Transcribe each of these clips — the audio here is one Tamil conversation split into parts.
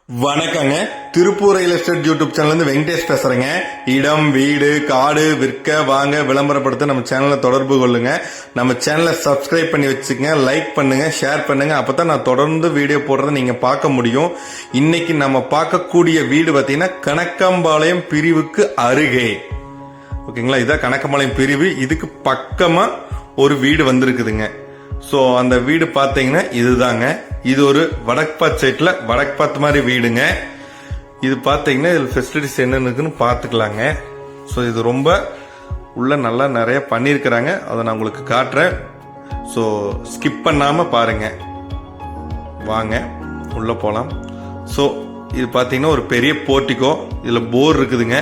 வணக்கங்க. திருப்பூர் ரியல் எஸ்டேட் யூடியூப் சேனல்ல இருந்து வெங்கடேஷ் பேசுறேங்க. இடம், வீடு, காடு விற்க வாங்க விளம்பரப்படுத்த நம்ம சேனலை தொடர்பு கொள்ளுங்க. நம்ம சேனலை சப்ஸ்கிரைப் பண்ணி வச்சுக்கங்க, லைக் பண்ணுங்க, ஷேர் பண்ணுங்க. அப்பதான் நான் தொடர்ந்து வீடியோ போடுறதை நீங்க பார்க்க முடியும். இன்னைக்கு நம்ம பார்க்கக்கூடிய வீடு பார்த்தீங்கன்னா கணக்கம்பாளையம் பிரிவுக்கு அருகே. ஓகேங்களா, இதான் கணக்கம்பாளையம் பிரிவு. இதுக்கு பக்கமா ஒரு வீடு வந்திருக்குதுங்க. ஸோ அந்த வீடு பார்த்தீங்கன்னா இதுதாங்க. இது ஒரு வடக்பாத் சைட்ல வடக்பாத் மாதிரி வீடுங்க. இது பார்த்தீங்கன்னா இதில் ஃபெசிலிட்டிஸ் என்னன்னு பார்த்துக்கலாங்க. ஸோ இது ரொம்ப உள்ள நல்லா நிறைய பண்ணியிருக்கிறாங்க. அதை நான் உங்களுக்கு காட்டுறேன். ஸோ ஸ்கிப் பண்ணாம பாருங்க. வாங்க உள்ள போகலாம். ஸோ இது பார்த்தீங்கன்னா ஒரு பெரிய போர்ட்டிகோ. இதில் போர் இருக்குதுங்க.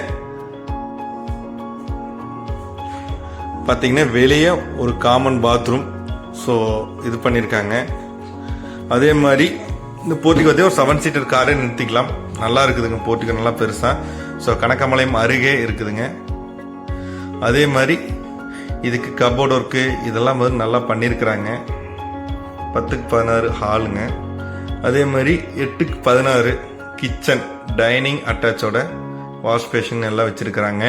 பார்த்தீங்கன்னா வெளியே ஒரு காமன் பாத்ரூம் ஸோ இது பண்ணியிருக்காங்க. அதே மாதிரி இந்த போர்ட்டிகோ ஒரு 7 சீட்டர் காரை நிறுத்திக்கலாம். நல்லா இருக்குதுங்க. போர்ட்டிகோ நல்லா பெருசா. ஸோ கணக்கம்பாளையம் அருகே இருக்குதுங்க. அதே மாதிரி இதுக்கு கபோர்ட் ஒர்க்கு இதெல்லாம் வந்து நல்லா பண்ணியிருக்கிறாங்க. 10க்கு 16 ஹாலுங்க. அதே மாதிரி 8க்கு 16 கிச்சன், டைனிங் அட்டாச்சோட வாஷ் பேஷன் எல்லாம் வச்சிருக்கிறாங்க.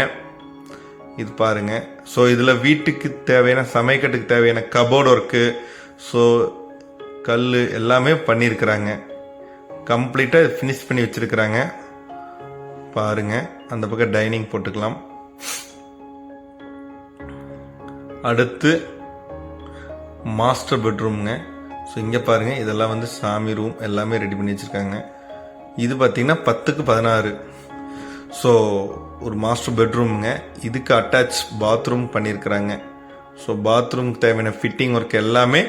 இது பாருங்க. ஸோ இதில் வீட்டுக்கு தேவையான சமைக்கட்டுக்கு தேவையான கபோர்ட் ஒர்க்கு, ஸோ கல் எல்லாமே பண்ணியிருக்கிறாங்க. கம்ப்ளீட்டாக ஃபினிஷ் பண்ணி வச்சிருக்கிறாங்க. பாருங்க, அந்த பக்கம் டைனிங் போட்டுக்கலாம். அடுத்து மாஸ்டர் பெட்ரூம்ங்க. ஸோ இங்கே பாருங்க, இதெல்லாம் வந்து சாமி ரூம் எல்லாமே ரெடி பண்ணி வச்சிருக்காங்க. இது பார்த்தீங்கன்னா 10க்கு 16. ஸோ ஒரு மாஸ்டர் பெட்ரூம்ங்க. இதுக்கு அட்டாச் பாத்ரூம் பண்ணியிருக்கிறாங்க. ஸோ பாத்ரூம்க்கு தேவையான ஃபிட்டிங் ஒர்க் எல்லாமே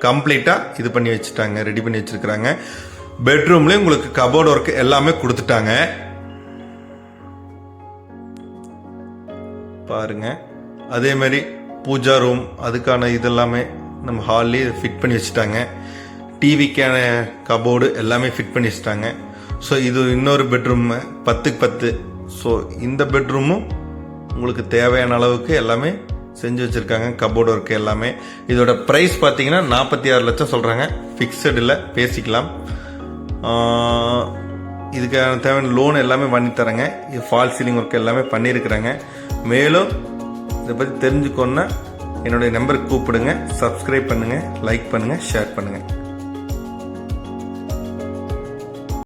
கம்ப்ளீட்டாக இது பண்ணி வச்சுட்டாங்க, ரெடி பண்ணி வச்சிருக்கிறாங்க. பெட்ரூம்லேயும் உங்களுக்கு கபோர்ட் ஒர்க் எல்லாமே கொடுத்துட்டாங்க. பாருங்க. அதே மாதிரி பூஜா ரூம் அதுக்கான இதெல்லாமே நம்ம ஹால்லேயே ஃபிட் பண்ணி வச்சுட்டாங்க. டிவிக்கான கபோர்டு எல்லாமே ஃபிட் பண்ணி வச்சுட்டாங்க. ஸோ இது இன்னொரு பெட்ரூம் 10க்கு 10. ஸோ இந்த பெட்ரூமும் உங்களுக்கு தேவையான அளவுக்கு எல்லாமே செஞ்சு வச்சிருக்காங்க. கபோர்டு ஒர்க்கு எல்லாமே. இதோட ப்ரைஸ் பார்த்தீங்கன்னா 46 லட்சம் சொல்றாங்க. ஃபிக்ஸட் இல்லை, பேசிக்கலாம். இதுக்கான தேவையான லோன் எல்லாமே பண்ணி தரேங்க. இது ஃபால் சீலிங் ஒர்க் எல்லாமே பண்ணியிருக்கிறாங்க. மேலும் இதை பற்றி தெரிஞ்சுக்கோன்னா என்னுடைய நம்பருக்கு கூப்பிடுங்க. சப்ஸ்கிரைப் பண்ணுங்க, லைக் பண்ணுங்க, ஷேர் பண்ணுங்க.